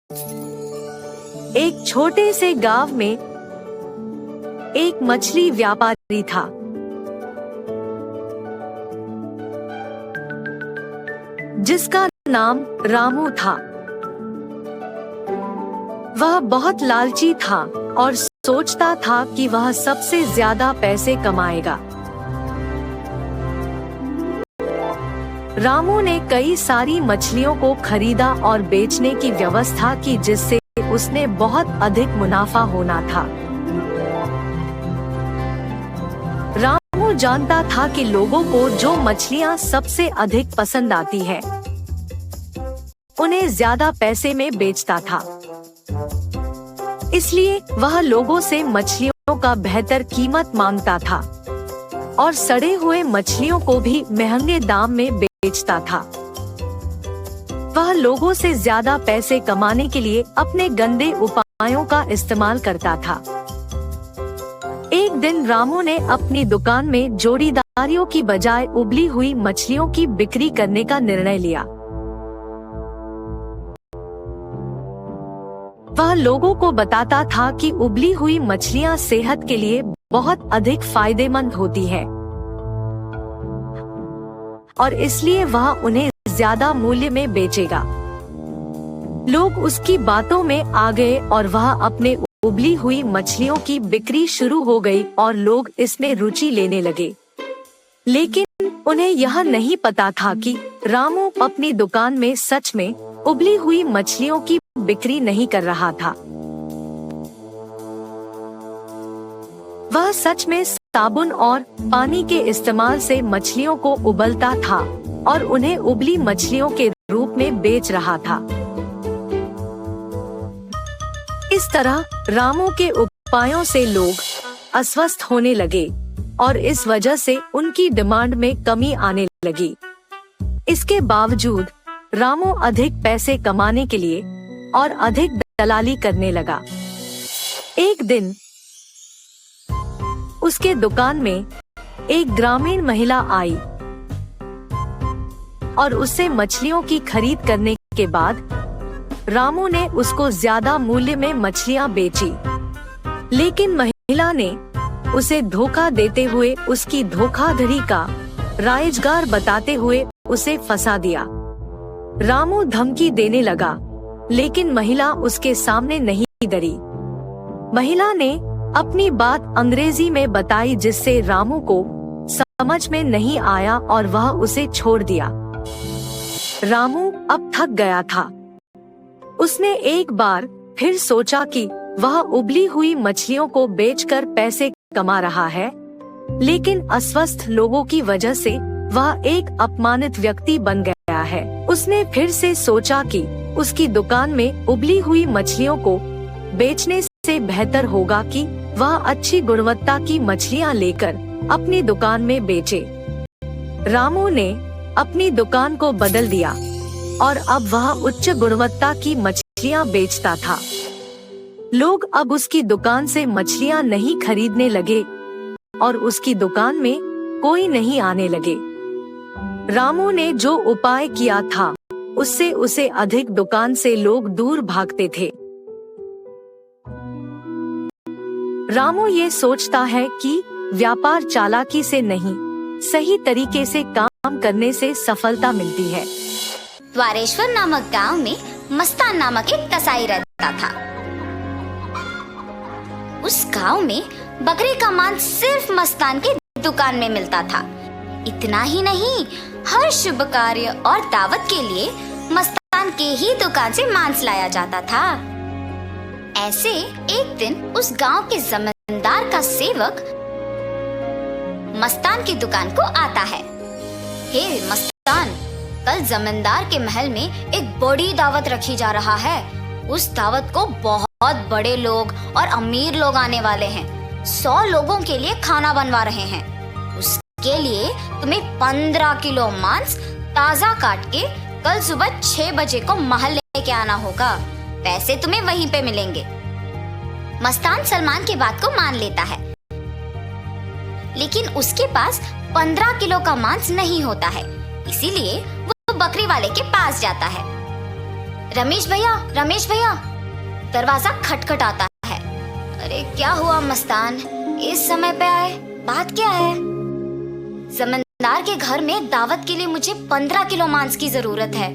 एक छोटे से गांव में एक मछली व्यापारी था। जिसका नाम रामू था। वह बहुत लालची था और सोचता था कि वह सबसे ज्यादा पैसे कमाएगा। रामू ने कई सारी मछलियों को खरीदा और बेचने की व्यवस्था की, जिससे उसने बहुत अधिक मुनाफा होना था। रामू जानता था कि लोगों को जो मछलियां सबसे अधिक पसंद आती है, उन्हें ज्यादा पैसे में बेचता था। इसलिए वह लोगों से मछलियों का बेहतर कीमत मांगता था और सड़े हुए मछलियों को भी महंगे दाम में बेचता था। वह लोगों से ज्यादा पैसे कमाने के लिए अपने गंदे उपायों का इस्तेमाल करता था। एक दिन रामू ने अपनी दुकान में जोड़ीदारियों की बजाय उबली हुई मछलियों की बिक्री करने का निर्णय लिया। वह लोगों को बताता था कि उबली हुई मछलियां सेहत के लिए बहुत अधिक फायदेमंद होती है और इसलिए वह उन्हें ज्यादा मूल्य में बेचेगा। लोग उसकी बातों में आ गए और वह अपने उबली हुई मछलियों की बिक्री शुरू हो गई और लोग इसमें रुचि लेने लगे। लेकिन उन्हें यह नहीं पता था कि रामू अपनी दुकान में सच में उबली हुई मछलियों की बिक्री नहीं कर रहा था। वह सच में साबुन और पानी के इस्तेमाल से मछलियों को उबलता था और उन्हें उबली मछलियों के रूप में बेच रहा था। इस तरह रामू के उपायों से लोग अस्वस्थ होने लगे और इस वजह से उनकी डिमांड में कमी आने लगी। इसके बावजूद रामू अधिक पैसे कमाने के लिए और अधिक दलाली करने लगा। एक दिन उसके दुकान में एक ग्रामीण महिला आई और उससे मछलियों की खरीद करने के बाद रामू ने उसको ज्यादा मूल्य में मछलियां बेची। लेकिन महिला ने उसे धोखा देते हुए उसकी धोखाधड़ी का रायजगार बताते हुए उसे फंसा दिया। रामू धमकी देने लगा, लेकिन महिला उसके सामने नहीं डरी। महिला ने अपनी बात अंग्रेजी में बताई, जिससे रामू को समझ में नहीं आया और वह उसे छोड़ दिया। रामू अब थक गया था। उसने एक बार फिर सोचा कि वह उबली हुई मछलियों को बेचकर पैसे कमा रहा है, लेकिन अस्वस्थ लोगों की वजह से वह एक अपमानित व्यक्ति बन गया है। उसने फिर से सोचा कि उसकी दुकान में उबली हुई मछलियों को बेचने से बेहतर होगा कि वह अच्छी गुणवत्ता की मछलियां लेकर अपनी दुकान में बेचे। रामू ने अपनी दुकान को बदल दिया और अब वह उच्च गुणवत्ता की मछलियां बेचता था। लोग अब उसकी दुकान से मछलियां नहीं खरीदने लगे और उसकी दुकान में कोई नहीं आने लगे। रामू ने जो उपाय किया था, उससे उसे अधिक दुकान से लोग दूर भागते थे। रामू ये सोचता है कि व्यापार चालाकी से नहीं, सही तरीके से काम करने से सफलता मिलती है। द्वारेश्वर नामक गांव में मस्तान नामक एक कसाई रहता था। उस गांव में बकरे का मांस सिर्फ मस्तान की दुकान में मिलता था। इतना ही नहीं, हर शुभ कार्य और दावत के लिए मस्तान के ही दुकान से मांस लाया जाता था। ऐसे एक दिन उस गांव के जमींदार का सेवक मस्तान की दुकान को आता है। हे मस्तान, कल जमींदार के महल में एक बड़ी दावत रखी जा रहा है। उस दावत को बहुत बड़े लोग और अमीर लोग आने वाले हैं। 100 लोगों के लिए खाना बनवा रहे हैं। उसके लिए तुम्हें 15 किलो मांस ताजा काट के कल सुबह 6 बजे को महल लेके आना होगा। पैसे तुम्हें वहीं पे मिलेंगे। मस्तान सलमान की बात को मान लेता है, लेकिन उसके पास 15 किलो का मांस नहीं होता है। इसीलिए वो बकरी वाले के पास जाता है। रमेश भैया, दरवाजा खटखटाता है। अरे क्या हुआ मस्तान, इस समय पे आए, बात क्या है? जमींदार के घर में दावत के लिए मुझे 15 किलो मांस की जरूरत है।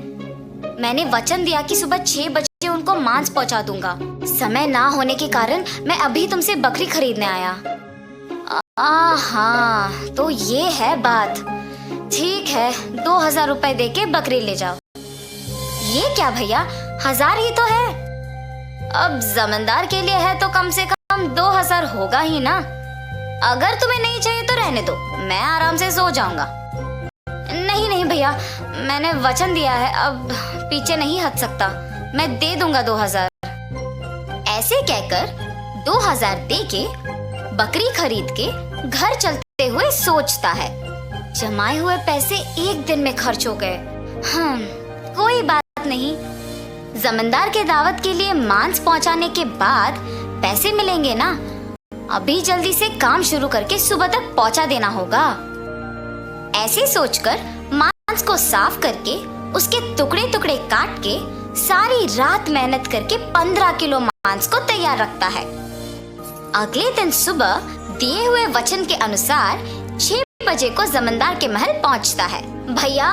मैंने वचन दिया कि सुबह 6 बजे उनको मांस पहुंचा दूंगा। समय ना होने के कारण मैं अभी तुमसे बकरी खरीदने आया। हाँ, तो ये है बात। ठीक है, 2000 रुपए दे के बकरी ले जाओ। ये क्या भैया, 1000 ही तो है। अब जमींदार के लिए है तो कम से कम 2000 होगा ही ना। अगर तुम्हें नहीं चाहिए तो रहने दो, मैं आराम से सो जाऊंगा। नहीं भैया, मैंने वचन दिया है, अब पीछे नहीं हट सकता। मैं दे दूंगा 2000। ऐसे कहकर 2000 दे के बकरी खरीद के घर चलते हुए सोचता है, जमाए हुए पैसे एक दिन में खर्च हो गए। कोई बात नहीं, जमींदार के दावत के लिए मांस पहुंचाने के बाद पैसे मिलेंगे ना। अभी जल्दी से काम शुरू करके सुबह तक पहुंचा देना होगा। ऐसे सोचकर मांस को साफ करके उसके टुकड़े टुकड़े काट के सारी रात मेहनत करके 15 किलो मांस को तैयार रखता है। अगले दिन सुबह दिए हुए वचन के अनुसार 6 बजे को जमींदार के महल पहुंचता है। भैया,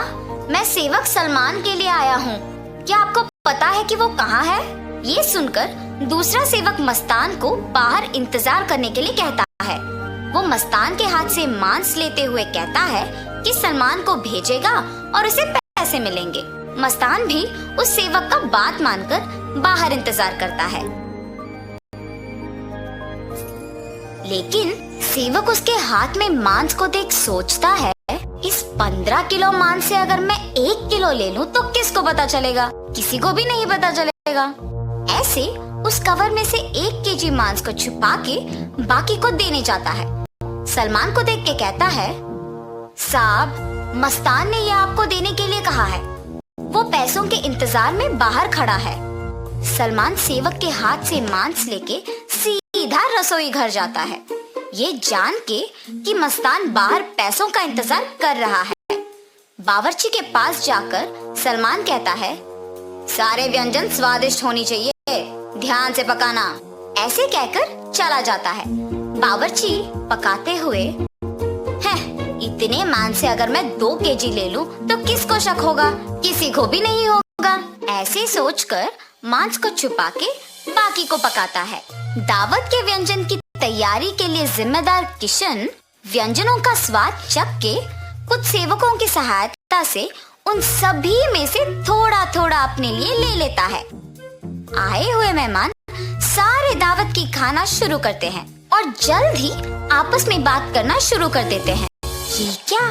मैं सेवक सलमान के लिए आया हूँ, क्या आपको पता है कि वो कहाँ है? ये सुनकर दूसरा सेवक मस्तान को बाहर इंतजार करने के लिए कहता है। वो मस्तान के हाथ से मांस लेते हुए कहता है कि सलमान को भेजेगा और उसे पैसे मिलेंगे। मस्तान भी उस सेवक का बात मानकर बाहर इंतजार करता है। लेकिन सेवक उसके हाथ में मांस को देख सोचता है, इस 15 किलो मांस से अगर मैं 1 किलो ले लूं तो किसको पता चलेगा? किसी को भी नहीं पता चलेगा। ऐसे उस कवर में से 1 केजी मांस को छुपा के बाकी को देने जाता है। सलमान को देख के कहता है, साहब, मस्तान ने यह आपको देने के लिए कहा है। वो पैसों के इंतजार में बाहर खड़ा है। सलमान सेवक के हाथ से मांस लेके सीधा रसोई घर जाता है, ये जान के कि मस्तान बाहर पैसों का इंतजार कर रहा है। बावर्ची के पास जाकर सलमान कहता है, सारे व्यंजन स्वादिष्ट होनी चाहिए, ध्यान से पकाना। ऐसे कहकर चला जाता है। बावर्ची पकाते हुए, इतने मांस से अगर मैं 2 केजी ले लूं तो किसको शक होगा? किसी को भी नहीं होगा। ऐसे सोचकर मांस को छुपा के बाकी को पकाता है। दावत के व्यंजन की तैयारी के लिए जिम्मेदार किशन व्यंजनों का स्वाद चख के कुछ सेवकों की सहायता से उन सभी में से थोड़ा थोड़ा अपने लिए ले लेता है। आए हुए मेहमान सारे दावत की खाना शुरू करते हैं और जल्द ही आपस में बात करना शुरू कर देते हैं। ये क्या,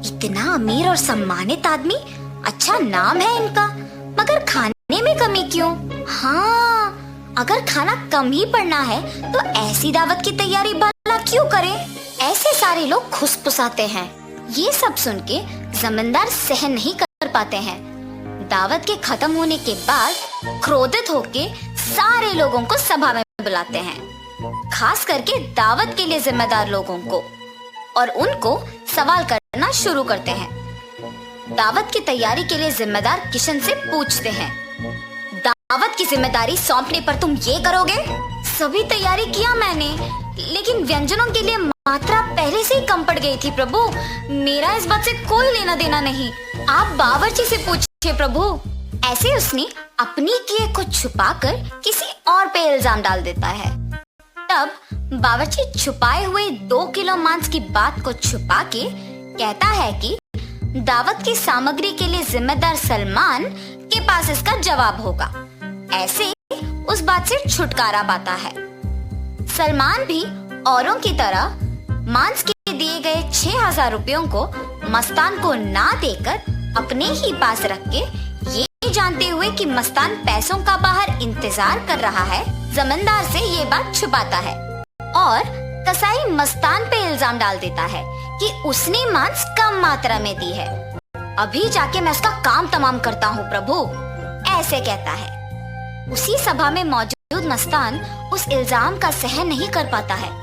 इतना अमीर और सम्मानित आदमी, अच्छा नाम है इनका, मगर खाने में कमी क्यों? हाँ, अगर खाना कम ही पड़ना है तो ऐसी दावत की तैयारी भला क्यों करें? ऐसे सारे लोग खुसफुसाते हैं। ये सब सुन के जमींदार सहन नहीं कर पाते हैं। दावत के खत्म होने के बाद क्रोधित होके सारे लोगों को सभा में बुलाते हैं, खास करके दावत के लिए जिम्मेदार लोगों को, और उनको सवाल करना शुरू करते हैं। दावत की तैयारी के लिए जिम्मेदार किशन से पूछते हैं, दावत की जिम्मेदारी सौंपने पर तुम ये करोगे? सभी तैयारी किया मैंने, लेकिन व्यंजनों के लिए मात्रा पहले से ही कम पड़ गई थी प्रभु। मेरा इस बात से कोई लेना देना नहीं, आप बावर्ची से पूछिए प्रभु। ऐसे उसने अपनी किए को छुपाकर किसी और पे इल्जाम डाल देता है। तब बावर्ची छुपाए हुए 2 किलो मांस की बात को छुपा के कहता है कि दावत की सामग्री के लिए जिम्मेदार सलमान के पास इसका जवाब होगा। ऐसे उस बात से छुटकारा पाता है। सलमान भी औरों की तरह मांस के दिए गए 6000 रुपयों को मस्तान को ना देकर अपने ही पास रख के, ये जानते हुए कि मस्तान पैसों का बाहर इंतजार कर रहा है, जमींदार से ये बात छुपाता है और कसाई मस्तान पे इल्जाम डाल देता है कि उसने मांस कम मात्रा में दी है। अभी जाके मैं उसका काम तमाम करता हूँ प्रभु, ऐसे कहता है। उसी सभा में मौजूद मस्तान उस इल्जाम का सहन नहीं कर पाता है।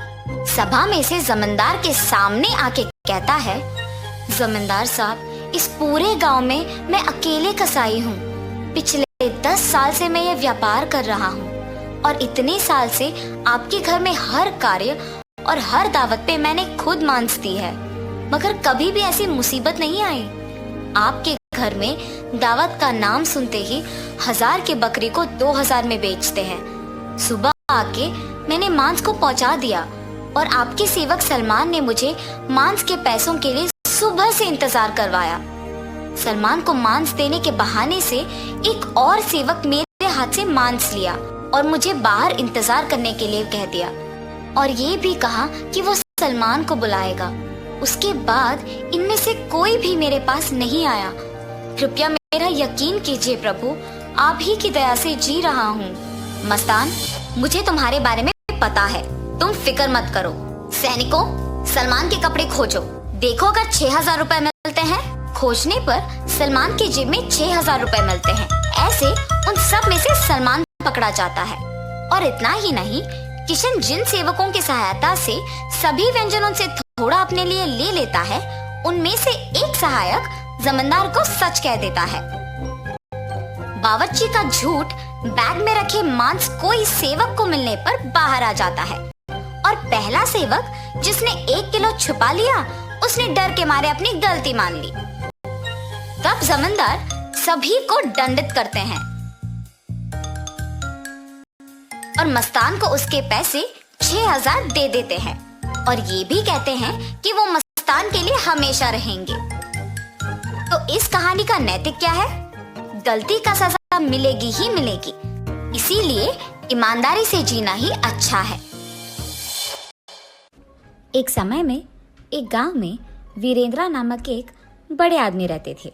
सभा में से जमींदार के सामने आके कहता है, जमींदार साहब, इस पूरे गांव में मैं अकेले कसाई हूँ। पिछले 10 साल से मैं ये व्यापार कर रहा हूँ और इतने साल से आपके घर में हर कार्य और हर दावत पे मैंने खुद मांस दी है, मगर कभी भी ऐसी मुसीबत नहीं आई। आपके घर में दावत का नाम सुनते ही 1000 की बकरी को 2000 में बेचते हैं। सुबह आके मैंने मांस को पहुंचा दिया और आपके सेवक सलमान ने मुझे मांस के पैसों के लिए सुबह से इंतजार करवाया। सलमान को मांस देने के बहाने से एक और सेवक मेरे हाथ से मांस लिया और मुझे बाहर इंतजार करने के लिए कह दिया और ये भी कहा कि वो सलमान को बुलाएगा। उसके बाद इनमें से कोई भी मेरे पास नहीं आया। कृपया मेरा यकीन कीजिए प्रभु, आप ही की दया से जी रहा हूँ। मस्तान, मुझे तुम्हारे बारे में पता है, तुम फिक्र मत करो। सैनिकों, सलमान के कपड़े खोजो, देखो अगर 6000 रुपए मिलते हैं। खोजने पर सलमान की जेब में 6000 रुपए मिलते हैं। ऐसे उन सब में से सलमान पकड़ा जाता है। और इतना ही नहीं, किशन जिन सेवकों की सहायता से सभी व्यंजनों से थोड़ा अपने लिए ले लेता है, उनमें से एक सहायक जमींदार को सच कह देता है। बावर्ची का झूठ बैग में रखे मांस कोई सेवक को मिलने पर बाहर आ जाता है और पहला सेवक जिसने 1 किलो छुपा लिया, उसने डर के मारे अपनी गलती मान ली। तब जमींदार सभी को दंडित करते हैं और मस्तान को उसके पैसे 6000 दे देते हैं और ये भी कहते हैं कि वो मस्तान के लिए हमेशा रहेंगे। तो इस कहानी का नैतिक क्या है? गलती का सजा मिलेगी ही मिलेगी, इसीलिए ईमानदारी से जीना ही अच्छा है। एक समय में एक गांव में वीरेंद्रा नामक एक बड़े आदमी रहते थे।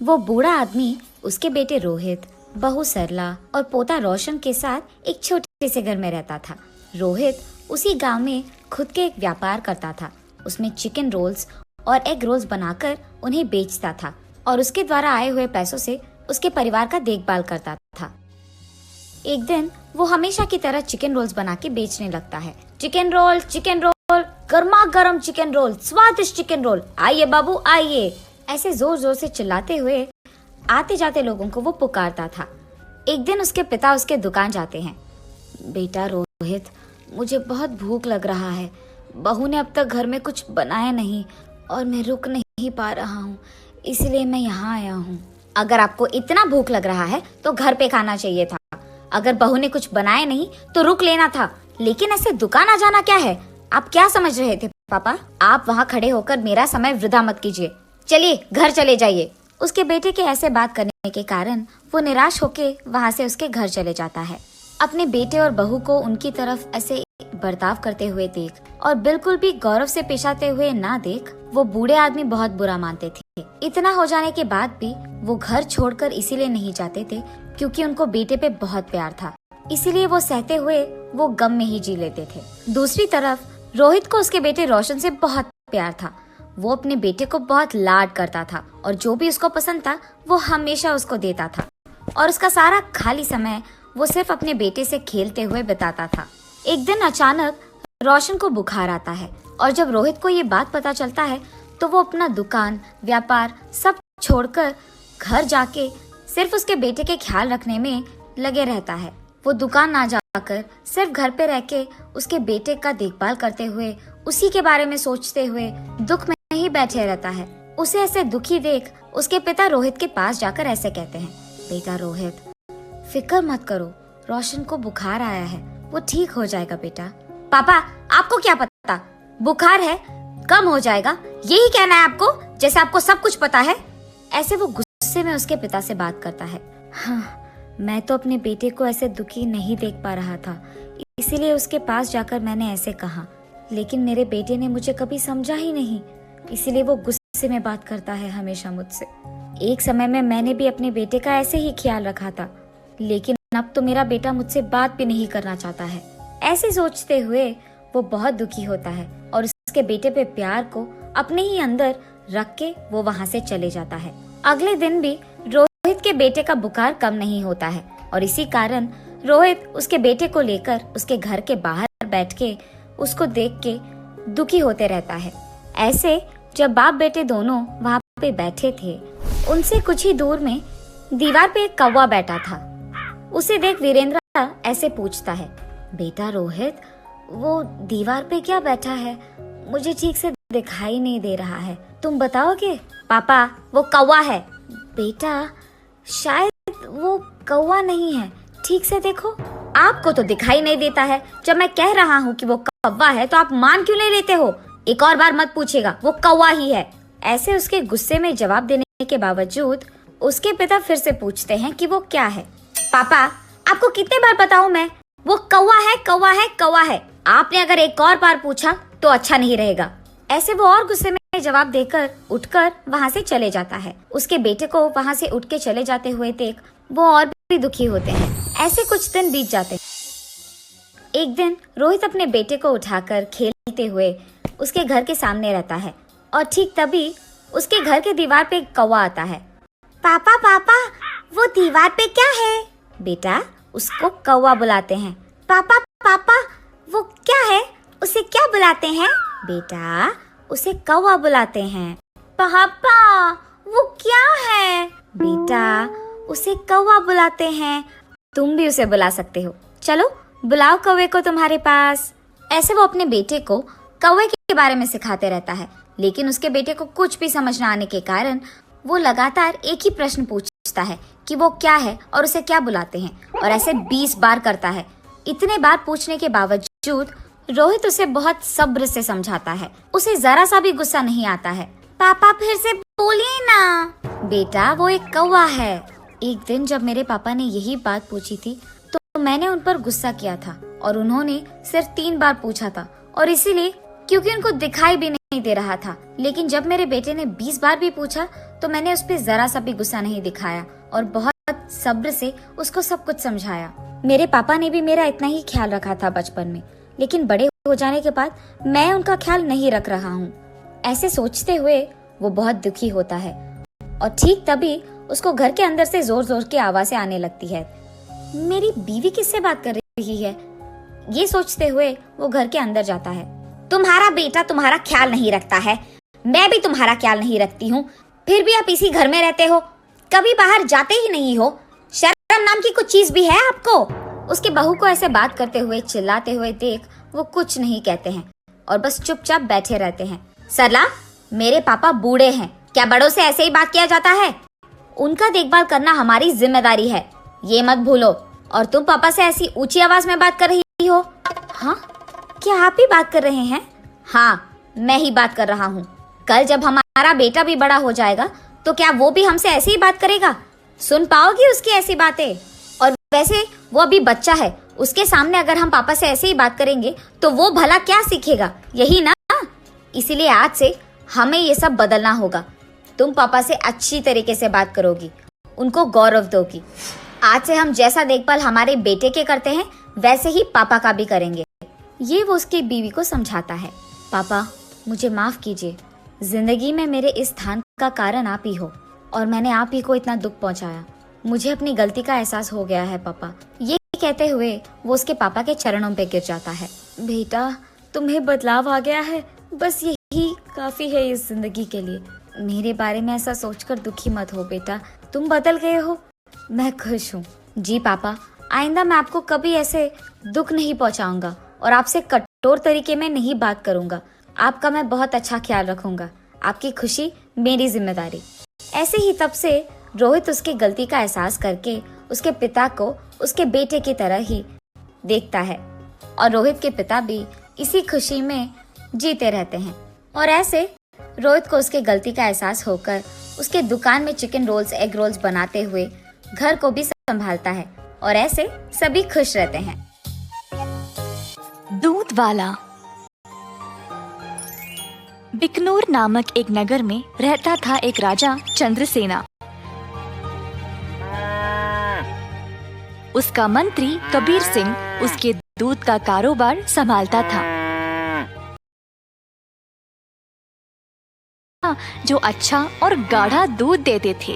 वो बूढ़ा आदमी उसके बेटे रोहित, बहू सरला और पोता रोशन के साथ एक छोटे से घर में रहता था। रोहित उसी गांव में खुद के एक व्यापार करता था। उसमें चिकन रोल्स और एग रोल्स बनाकर उन्हें बेचता था और उसके द्वारा आए हुए पैसों से उसके परिवार का देखभाल करता था। एक दिन वो हमेशा की तरह चिकन रोल्स बना के बेचने लगता है। चिकन रोल, गर्मा गर्म चिकन रोल, स्वादिष्ट चिकन रोल, आइए बाबू आइए, ऐसे जोर जोर से चिल्लाते हुए आते जाते लोगों को वो पुकारता था। एक दिन उसके पिता उसके दुकान जाते हैं। बेटा रोहित, मुझे बहुत भूख लग रहा है। बहू ने अब तक घर में कुछ बनाया नहीं और मैं रुक नहीं पा रहा हूँ, इसलिए मैं यहाँ आया हूँ। अगर आपको इतना भूख लग रहा है तो घर पे खाना चाहिए था। अगर बहू ने कुछ बनाया नहीं तो रुक लेना था, लेकिन ऐसे दुकान आ जाना क्या है? आप क्या समझ रहे थे पापा? आप वहाँ खड़े होकर मेरा समय वृथा मत कीजिए, चलिए घर चले जाइए। उसके बेटे के ऐसे बात करने के कारण वो निराश होके वहाँ से उसके घर चले जाता है। अपने बेटे और बहू को उनकी तरफ ऐसे बर्ताव करते हुए देख और बिल्कुल भी गौरव से पेश आते हुए ना देख वो बूढ़े आदमी बहुत बुरा मानते थे। इतना हो जाने के बाद भी वो घर छोड़कर इसीलिए नहीं जाते थे क्योंकि उनको बेटे पे बहुत प्यार था, इसीलिए वो सहते हुए वो गम में ही जी लेते थे। दूसरी तरफ रोहित को उसके बेटे रोशन से बहुत प्यार था। वो अपने बेटे को बहुत लाड करता था और जो भी उसको पसंद था वो हमेशा उसको देता था और उसका सारा खाली समय वो सिर्फ अपने बेटे से खेलते हुए बिताता था। एक दिन अचानक रोशन को बुखार आता है और जब रोहित को ये बात पता चलता है तो वो अपना दुकान, व्यापार सब छोड़कर घर जाके सिर्फ उसके बेटे के ख्याल रखने में लगे रहता है। वो दुकान ना जाकर सिर्फ घर पे रह के उसके बेटे का देखभाल करते हुए उसी के बारे में सोचते हुए दुख में ही बैठे रहता है। उसे ऐसे दुखी देख उसके पिता रोहित के पास जाकर ऐसे कहते हैं, बेटा रोहित, फिक्र मत करो, रोशन को बुखार आया है, वो ठीक हो जाएगा बेटा। पापा, आपको क्या पता, बुखार है, कम हो जाएगा, यही कहना है आपको, जैसे आपको सब कुछ पता है। ऐसे वो गुस्से में उसके पिता से बात करता है। हाँ, मैं तो अपने बेटे को ऐसे दुखी नहीं देख पा रहा था, इसीलिए उसके पास जाकर मैंने ऐसे कहा, लेकिन मेरे बेटे ने मुझे कभी समझा ही नहीं, इसीलिए वो गुस्से में बात करता है हमेशा मुझसे। एक समय में मैंने भी अपने बेटे का ऐसे ही ख्याल रखा था, लेकिन अब तो मेरा बेटा मुझसे बात भी नहीं करना चाहता है। ऐसे सोचते हुए वो बहुत दुखी होता है और उसके बेटे पे प्यार को अपने ही अंदर रख के वो वहाँ से चले जाता है। अगले दिन भी रोहित के बेटे का बुखार कम नहीं होता है और इसी कारण रोहित उसके बेटे को लेकर उसके घर के बाहर बैठ के उसको देख के दुखी होते रहता है। ऐसे जब बाप बेटे दोनों वहाँ पे बैठे थे, उनसे कुछ ही दूर में दीवार पे एक कौवा बैठा था। उसे देख वीरेंद्र ऐसे पूछता है, बेटा रोहित, वो दीवार पे क्या बैठा है? मुझे ठीक से दिखाई नहीं दे रहा है, तुम बताओगे? पापा, वो कौवा है। बेटा, शायद वो कौवा नहीं है, ठीक से देखो। आपको तो दिखाई नहीं देता है। जब मैं कह रहा हूँ कि वो कौवा है तो आप मान क्यों नहीं लेते हो? एक और बार मत पूछेगा, वो कौवा ही है। ऐसे उसके गुस्से में जवाब देने के बावजूद उसके पिता फिर से पूछते हैं कि वो क्या है। पापा, आपको कितने बार बताऊं मैं, वो कौवा है, कौवा है, कौवा है। आपने अगर एक और बार पूछा तो अच्छा नहीं रहेगा। ऐसे वो और गुस्से में जवाब देकर उठकर वहाँ से चले जाता है। उसके बेटे को वहाँ से उठ के चले जाते हुए देख वो और भी दुखी होते हैं। ऐसे कुछ दिन बीत जाते हैं। एक दिन रोहित अपने बेटे को उठाकर खेलते हुए उसके घर के सामने रहता है और ठीक तभी उसके घर के दीवार पे एक कौवा आता है। पापा पापा, वो दीवार पे क्या है? बेटा, उसको कौवा बुलाते हैं। पापा पापा, वो क्या है? उसे क्या बुलाते हैं? बेटा, उसे कौवा बुलाते हैं। पापा, वो क्या है? बेटा, उसे कौवा बुलाते हैं। तुम भी उसे बुला सकते हो। चलो बुलाओ कौवे को तुम्हारे पास। ऐसे वो अपने बेटे को कौवे के बारे में सिखाते रहता है, लेकिन उसके बेटे को कुछ भी समझ न आने के कारण वो लगातार एक ही प्रश्न पूछता है कि वो क्या है और उसे क्या बुलाते हैं, और ऐसे 20 बार करता है। इतने बार पूछने के बावजूद रोहित उसे बहुत सब्र से समझाता है। उसे जरा सा भी गुस्सा नहीं आता है। पापा, फिर से बोलिए ना। बेटा, वो एक कौवा है। एक दिन जब मेरे पापा ने यही बात पूछी थी तो मैंने उन पर गुस्सा किया था और उन्होंने सिर्फ 3 बार पूछा था, और इसीलिए क्योंकि उनको दिखाई भी नहीं दे रहा था। लेकिन जब मेरे बेटे ने 20 बार भी पूछा तो मैंने उस पर जरा सा भी गुस्सा नहीं दिखाया और बहुत सब्र से उसको सब कुछ समझाया। मेरे पापा ने भी मेरा इतना ही ख्याल रखा था बचपन में, लेकिन बड़े हो जाने के बाद मैं उनका ख्याल नहीं रख रहा हूँ। ऐसे सोचते हुए वो बहुत दुखी होता है और ठीक तभी उसको घर के अंदर से जोर जोर की आवाजें आने लगती है। मेरी बीवी किससे बात कर रही है? ये सोचते हुए वो घर के अंदर जाता है। तुम्हारा बेटा तुम्हारा ख्याल नहीं रखता है, मैं भी तुम्हारा ख्याल नहीं रखती हूँ, फिर भी आप इसी घर में रहते हो, कभी बाहर जाते ही नहीं हो। शर्म नाम की कुछ चीज भी है आपको? उसके बहू को ऐसे बात करते हुए चिल्लाते हुए देख वो कुछ नहीं कहते हैं और बस चुपचाप बैठे रहते हैं। सरला, मेरे पापा बूढ़े हैं, क्या बड़ों से ऐसे ही बात किया जाता है? उनका देखभाल करना हमारी जिम्मेदारी है, ये मत भूलो। और तुम पापा से ऐसी ऊंची आवाज में बात कर रही हो? हाँ, क्या आप ही बात कर रहे हैं? हाँ, मैं ही बात कर रहा हूँ। कल जब हमारा बेटा भी बड़ा हो जाएगा तो क्या वो भी हमसे ऐसे ही बात करेगा? सुन पाओगी उसकी ऐसी बातें? और वैसे वो अभी बच्चा है, उसके सामने अगर हम पापा से ऐसे ही बात करेंगे तो वो भला क्या सीखेगा, यही ना? इसीलिए आज से हमें ये सब बदलना होगा। तुम पापा से अच्छी तरीके से बात करोगी, उनको गौरव दोगी। आज से हम जैसा देखभाल हमारे बेटे के करते हैं वैसे ही पापा का भी करेंगे। ये वो उसकी बीवी को समझाता है। पापा, मुझे माफ कीजिए, जिंदगी में मेरे इस स्थान का कारण आप ही हो और मैंने आप ही को इतना दुख पहुंचाया। मुझे अपनी गलती का एहसास हो गया है पापा। ये कहते हुए वो उसके पापा के चरणों पे गिर जाता है। बेटा, तुम्हें बदलाव आ गया है, बस यही काफी है इस जिंदगी के लिए। मेरे बारे में ऐसा सोचकर दुखी मत हो बेटा, तुम बदल गए हो, मैं खुश हूँ। जी पापा, आइंदा मैं आपको कभी ऐसे दुख नहीं पहुँचाऊंगा और आपसे कठोर तरीके में नहीं बात करूंगा। आपका मैं बहुत अच्छा ख्याल रखूंगा, आपकी खुशी मेरी जिम्मेदारी। ऐसे ही तब से रोहित उसकी गलती का एहसास करके उसके पिता को उसके बेटे की तरह ही देखता है और रोहित के पिता भी इसी खुशी में जीते रहते हैं। और ऐसे रोहित को उसके गलती का एहसास होकर उसके दुकान में चिकन रोल्स, एग रोल्स बनाते हुए घर को भी संभालता है और ऐसे सभी खुश रहते हैं। दूध वाला। बिकनूर नामक एक नगर में रहता था एक राजा चंद्रसेना। उसका मंत्री कबीर सिंह उसके दूध का कारोबार संभालता था, जो अच्छा और गाढ़ा दूध देते थे।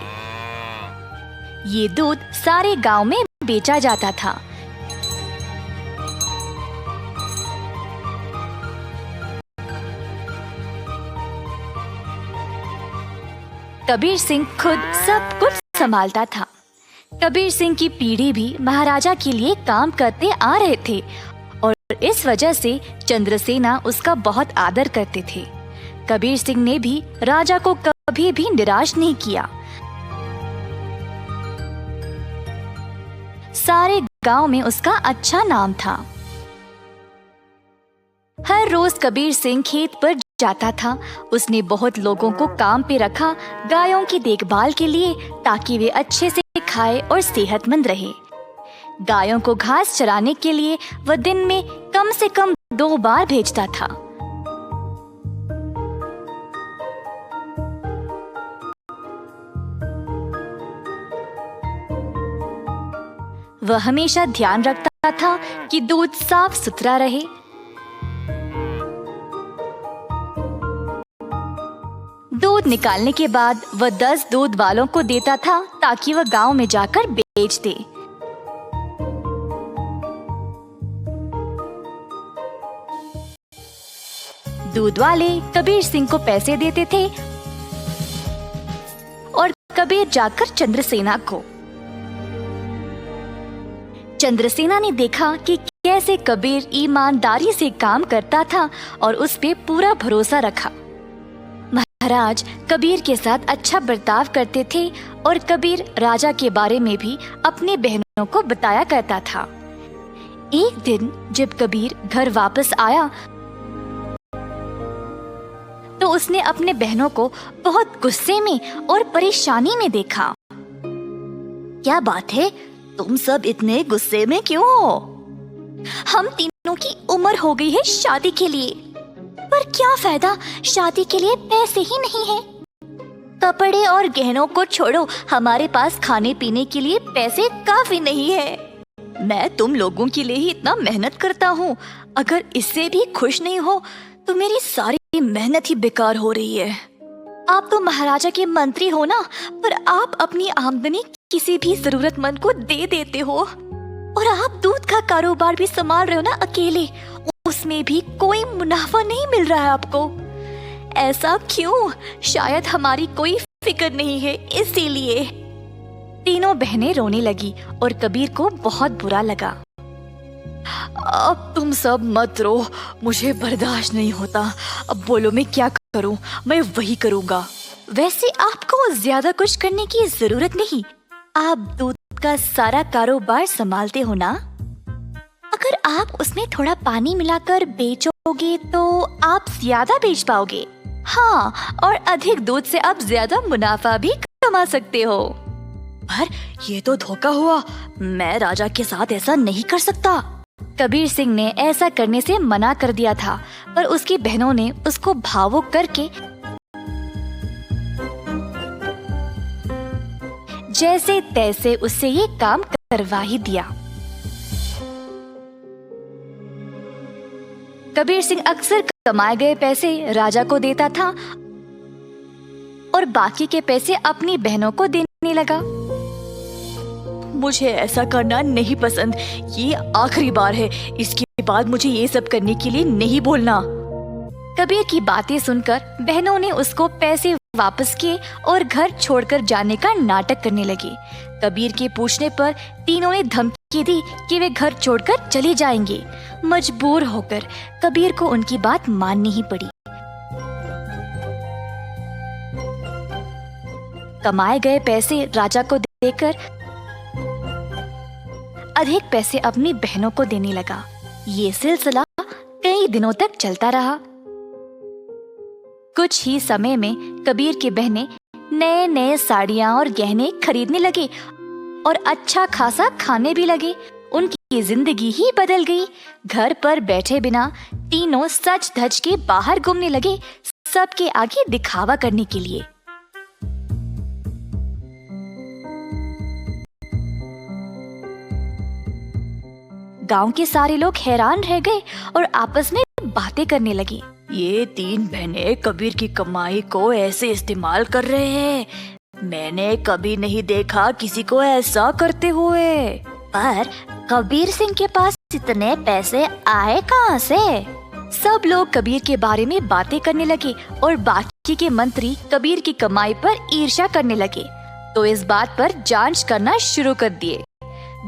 ये दूध सारे गांव में बेचा जाता था। कबीर सिंह खुद सब कुछ संभालता था। कबीर सिंह की पीढ़ी भी महाराजा के लिए काम करते आ रहे थे और इस वजह से चंद्रसेना उसका बहुत आदर करते थे। कबीर सिंह ने भी राजा को कभी भी निराश नहीं किया। सारे गांव में उसका अच्छा नाम था। हर रोज कबीर सिंह खेत पर जाता था। उसने बहुत लोगों को काम पे रखा गायों की देखभाल के लिए, ताकि वे अच्छे से खाए और सेहतमंद रहे। गायों को घास चराने के लिए वह दिन में कम से कम 2 बार भेजता था। वह हमेशा ध्यान रखता था कि दूध साफ सुथरा रहे। दूध निकालने के बाद वह 10 दूध वालों को देता था, ताकि वह गांव में जाकर बेच दे। दूध वाले कबीर सिंह को पैसे देते थे और कबीर जाकर चंद्रसेना को। चंद्रसेना ने देखा कि कैसे कबीर ईमानदारी से काम करता था और उस पे पूरा भरोसा रखा। महाराज कबीर के साथ अच्छा बर्ताव करते थे और कबीर राजा के बारे में भी अपने बहनों को बताया करता था। एक दिन जब कबीर घर वापस आया तो उसने अपने बहनों को बहुत गुस्से में और परेशानी में देखा। क्या बात है, तुम सब इतने गुस्से में क्यों हो? हम तीनों की उम्र हो गई है शादी के लिए, पर क्या फायदा, शादी के लिए पैसे ही नहीं है। कपड़े और गहनों को छोड़ो, हमारे पास खाने पीने के लिए पैसे काफी नहीं है। मैं तुम लोगों के लिए ही इतना मेहनत करता हूँ, अगर इससे भी खुश नहीं हो तो मेरी सारी मेहनत ही बेकार हो रही है। आप तो महाराजा के मंत्री हो ना, पर आप अपनी आमदनी किसी भी जरूरतमंद को दे देते हो, और आप दूध का कारोबार भी संभाल रहे हो ना अकेले, उसमें भी कोई मुनाफा नहीं मिल रहा है आपको। ऐसा क्यों? शायद हमारी कोई फिक्र नहीं है, इसीलिए। तीनों बहनें रोने लगी और कबीर को बहुत बुरा लगा। अब तुम सब मत रो, मुझे बर्दाश्त नहीं होता। अब बोलो मैं क्या करूं? मैं वही करूंगा। वैसे आपको ज्यादा कुछ करने की जरूरत नहीं, आप दूध का सारा कारोबार संभालते हो ना। अगर आप उसमें थोड़ा पानी मिलाकर बेचोगे तो आप ज्यादा बेच पाओगे। हाँ, और अधिक दूध से आप ज्यादा मुनाफा भी कमा सकते हो। पर ये तो धोखा हुआ, मैं राजा के साथ ऐसा नहीं कर सकता। कबीर सिंह ने ऐसा करने से मना कर दिया था, पर उसकी बहनों ने उसको भावुक करके जैसे तैसे उससे ये काम करवा ही दिया। कबीर सिंह अक्सर कमाए गए पैसे राजा को देता था और बाकी के पैसे अपनी बहनों को देने लगा। मुझे ऐसा करना नहीं पसंद, ये आखिरी बार है, इसके बाद मुझे ये सब करने के लिए नहीं बोलना। कबीर की बातें सुनकर बहनों ने उसको पैसे वापस किए और घर छोड़कर जाने का नाटक करने लगे। कबीर के पूछने पर तीनों ने धमकी दी कि वे घर छोड़कर चले जाएंगे। मजबूर होकर कबीर को उनकी बात माननी ही पड़ी। कमाए गए पैसे राजा को देकर अधिक पैसे अपनी बहनों को देने लगा। ये सिलसिला कई दिनों तक चलता रहा। कुछ ही समय में कबीर की बहनें नए नए साड़ियां और गहने खरीदने लगे और अच्छा खासा खाने भी लगे। उनकी जिंदगी ही बदल गई। घर पर बैठे बिना तीनों सज धज के बाहर घूमने लगे, सबके आगे दिखावा करने के लिए। गांव के सारे लोग हैरान रह गए और आपस में बातें करने लगी। ये 3 बहनें कबीर की कमाई को ऐसे इस्तेमाल कर रहे हैं, मैंने कभी नहीं देखा किसी को ऐसा करते हुए। पर कबीर सिंह के पास इतने पैसे आए कहाँ से? सब लोग कबीर के बारे में बातें करने लगे और बाकी के मंत्री कबीर की कमाई पर ईर्ष्या करने लगे। तो इस बात पर जांच करना शुरू कर दिए।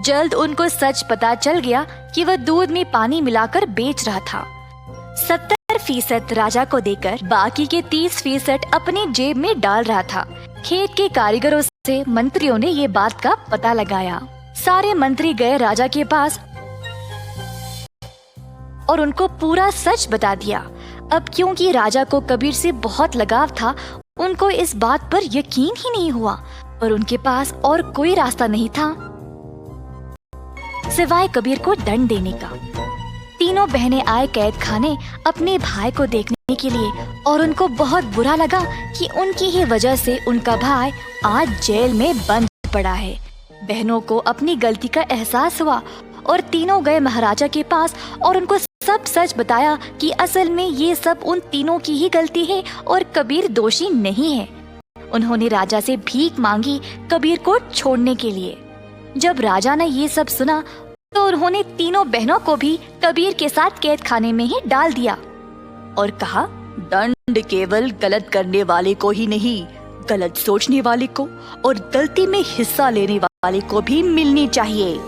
जल्द उनको सच पता चल गया कि वह दूध में पानी मिलाकर बेच रहा था। 70% राजा को देकर बाकी के 30% अपनी जेब में डाल रहा था। खेत के कारीगरों से मंत्रियों ने ये बात का पता लगाया। सारे मंत्री गए राजा के पास और उनको पूरा सच बता दिया। अब क्योंकि राजा को कबीर से बहुत लगाव था, उनको इस बात पर यकीन ही नहीं हुआ, पर उनके पास और कोई रास्ता नहीं था सिवाय कबीर को दंड देने का। तीनों बहनें आए कैद खाने अपने भाई को देखने के लिए और उनको बहुत बुरा लगा कि उनकी ही वजह से उनका भाई आज जेल में बंद पड़ा है। बहनों को अपनी गलती का एहसास हुआ और तीनों गए महाराजा के पास और उनको सब सच बताया कि असल में ये सब उन तीनों की ही गलती है और कबीर दोषी नहीं है। उन्होंने राजा से भीख मांगी कबीर को छोड़ने के लिए। जब राजा ने ये सब सुना तो उन्होंने तीनों बहनों को भी कबीर के साथ कैद खाने में ही डाल दिया और कहा, दंड केवल गलत करने वाले को ही नहीं, गलत सोचने वाले को और गलती में हिस्सा लेने वाले को भी मिलनी चाहिए।